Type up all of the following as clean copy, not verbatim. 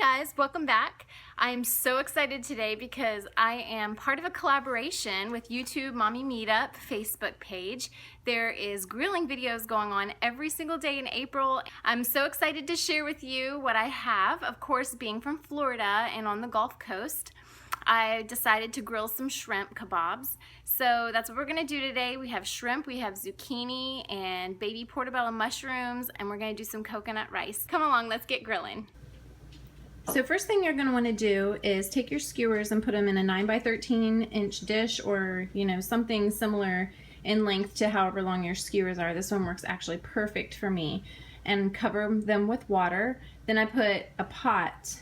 guys, welcome back. I am so excited today because I am part of a collaboration with YouTube Mommy Meetup Facebook page. There is grilling videos going on every single day in April. I'm so excited to share with you what I have. Of course, being from Florida and on the Gulf Coast, I decided to grill some shrimp kebabs. So that's what we're gonna do today. We have shrimp, we have zucchini and baby portobello mushrooms, and we're gonna do some coconut rice. Come along, let's get grilling. So first thing you're going to want to do is take your skewers and put them in a 9 by 13 inch dish, or something similar in length to however long your skewers are. This one works actually perfect for me. And cover them with water. Then I put a pot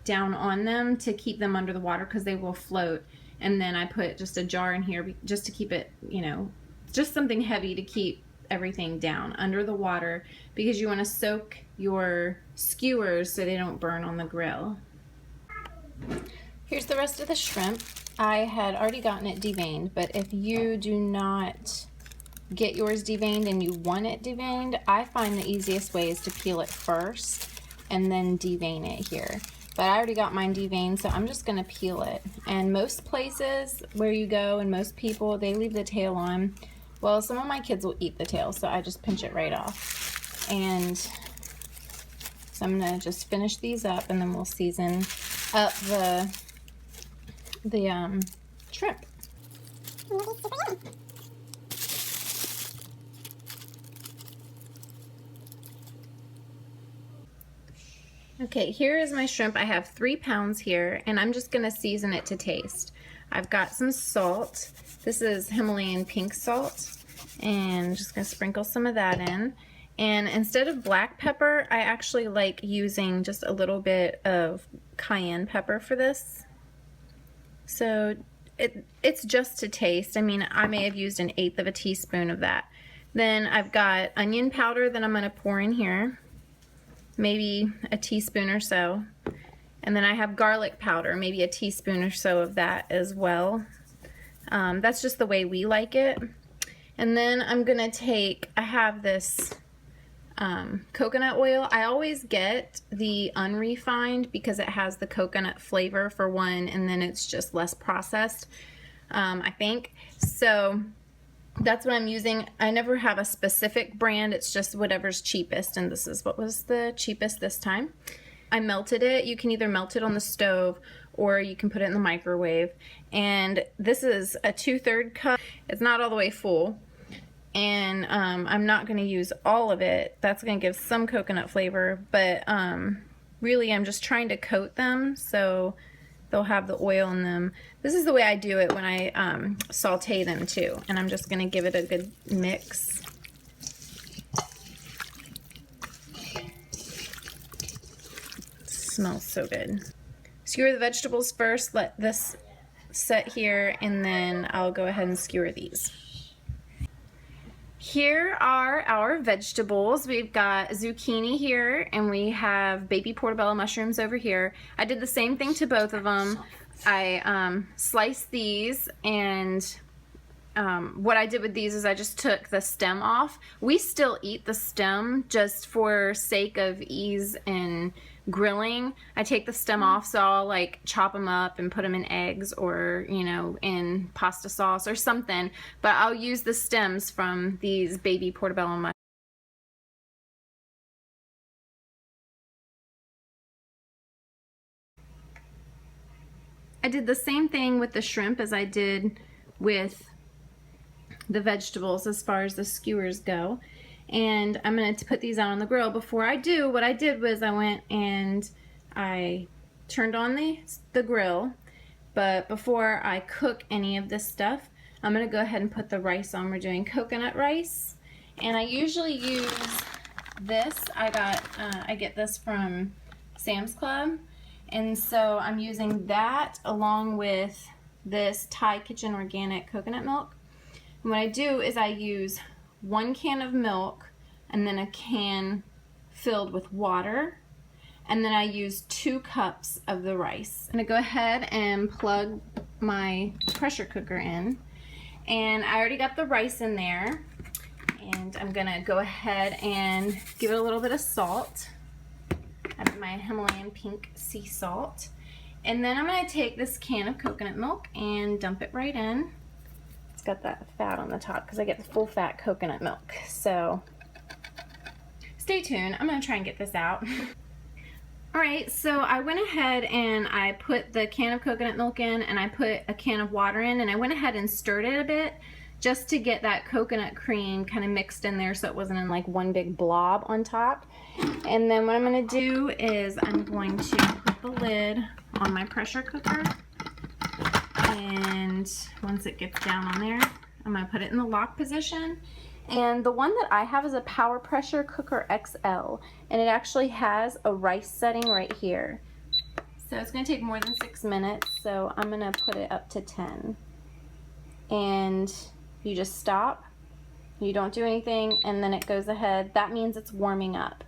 down on them to keep them under the water because they will float. And then I put just a jar in here just to keep it, just something heavy to keep everything down under the water, because you want to soak your skewers so they don't burn on the grill. Here's the rest of the shrimp. I had already gotten it deveined, but if you do not get yours deveined and you want it deveined, I find the easiest way is to peel it first and then devein it here. But I already got mine deveined, so I'm just gonna peel it. And most places where you go and most people, they leave the tail on. Well, some of my kids will eat the tail, so I just pinch it right off. And so I'm gonna just finish these up, and then we'll season up the shrimp. Okay, here is my shrimp. I have 3 pounds here, and I'm just gonna season it to taste. I've got some salt. This is Himalayan pink salt, and I'm just gonna sprinkle some of that in. And instead of black pepper, I actually like using just a little bit of cayenne pepper for this. So it's just to taste. I mean, I may have used 1/8 of a teaspoon of that. Then I've got onion powder that I'm gonna pour in here, maybe a teaspoon or so. And then I have garlic powder, maybe a teaspoon or so of that as well. That's just the way we like it. And then I'm gonna I have this coconut oil. I always get the unrefined because it has the coconut flavor for one, and then it's just less processed, I think. So that's what I'm using. I never have a specific brand, it's just whatever's cheapest, and this is what was the cheapest this time. I melted it. You can either melt it on the stove or you can put it in the microwave. And this is a 2/3 cup. It's not all the way full. And I'm not going to use all of it. That's going to give some coconut flavor, but really I'm just trying to coat them so they'll have the oil in them. This is the way I do it when I saute them too. And I'm just going to give it a good mix. Smells so good. Skewer the vegetables first, let this set here, and then I'll go ahead and skewer these. Here are our vegetables. We've got zucchini here, and we have baby portobello mushrooms over here. I did the same thing to both of them. I sliced these, and what I did with these is I just took the stem off. We still eat the stem just for sake of ease and grilling. I take the stem off, so I'll like chop them up and put them in eggs or in pasta sauce or something, but I'll use the stems from these baby portobello mushrooms. I did the same thing with the shrimp as I did with the vegetables as far as the skewers go. And I'm going to put these out on the grill. Before I do, what I did was I went and I turned on the grill, but before I cook any of this stuff, I'm going to go ahead and put the rice on. We're doing coconut rice, and I usually use this. I get this from Sam's Club, and so I'm using that along with this Thai Kitchen organic coconut milk. And what I do is I use 1 can of milk and then a can filled with water, and then I use 2 cups of the rice. I'm gonna go ahead and plug my pressure cooker in, and I already got the rice in there, and I'm gonna go ahead and give it a little bit of salt. I have my Himalayan pink sea salt. And then I'm going to take this can of coconut milk and dump it right in. It's got that fat on the top because I get the full fat coconut milk. So stay tuned. I'm going to try and get this out. Alright, so I went ahead and I put the can of coconut milk in, and I put a can of water in, and I went ahead and stirred it a bit just to get that coconut cream kind of mixed in there so it wasn't in like one big blob on top. And then what I'm going to do is I'm going to put the lid on my pressure cooker, and once it gets down on there, I'm going to put it in the lock position. And the one that I have is a Power Pressure Cooker XL, and it actually has a rice setting right here. So it's going to take more than 6 minutes, so I'm going to put it up to 10. And you just stop, you don't do anything, and then it goes ahead. That means it's warming up.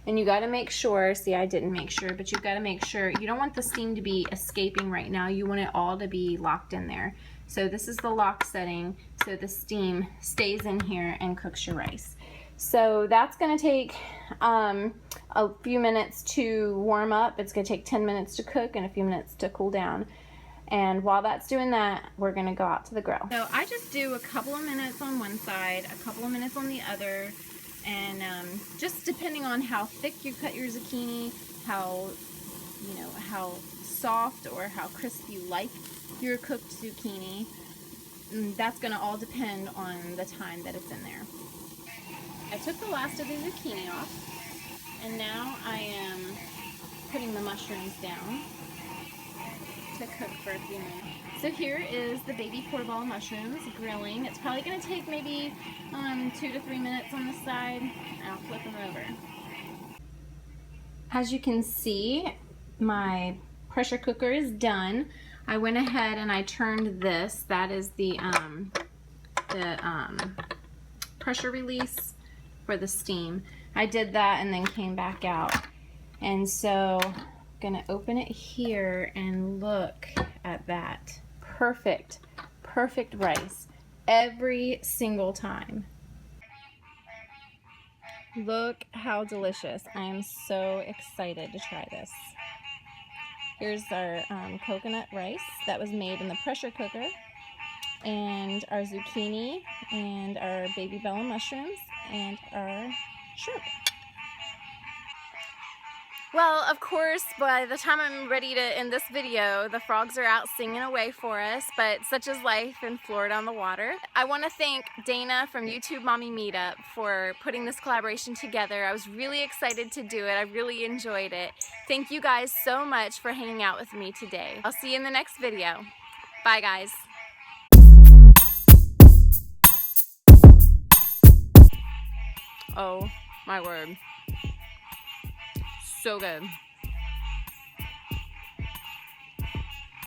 And you got to make sure, see, I didn't make sure, but you've got to make sure, you don't want the steam to be escaping right now. You want it all to be locked in there. So this is the lock setting, so the steam stays in here and cooks your rice. So that's going to take a few minutes to warm up. It's going to take 10 minutes to cook and a few minutes to cool down. And while that's doing that, we're going to go out to the grill. So I just do a couple of minutes on one side, a couple of minutes on the other, and just depending on how thick you cut your zucchini, how soft or how crisp you like your cooked zucchini, that's going to all depend on the time that it's in there. I took the last of the zucchini off, and now I am putting the mushrooms down to cook for a few minutes. So here is the baby portobello mushrooms grilling. It's probably going to take maybe 2 to 3 minutes on the side, and I'll flip them over. As you can see, my pressure cooker is done. I went ahead and I turned this. That is the pressure release for the steam. I did that and then came back out. And so I'm gonna open it here and look at that. Perfect, perfect rice every single time. Look how delicious. I am so excited to try this. Here's our coconut rice that was made in the pressure cooker, and our zucchini, and our baby bella mushrooms, and our shrimp. Well, of course, by the time I'm ready to end this video, the frogs are out singing away for us, but such is life in Florida on the water. I want to thank Dana from YouTube Mommy Meetup for putting this collaboration together. I was really excited to do it. I really enjoyed it. Thank you guys so much for hanging out with me today. I'll see you in the next video. Bye, guys. Oh, my word. So good.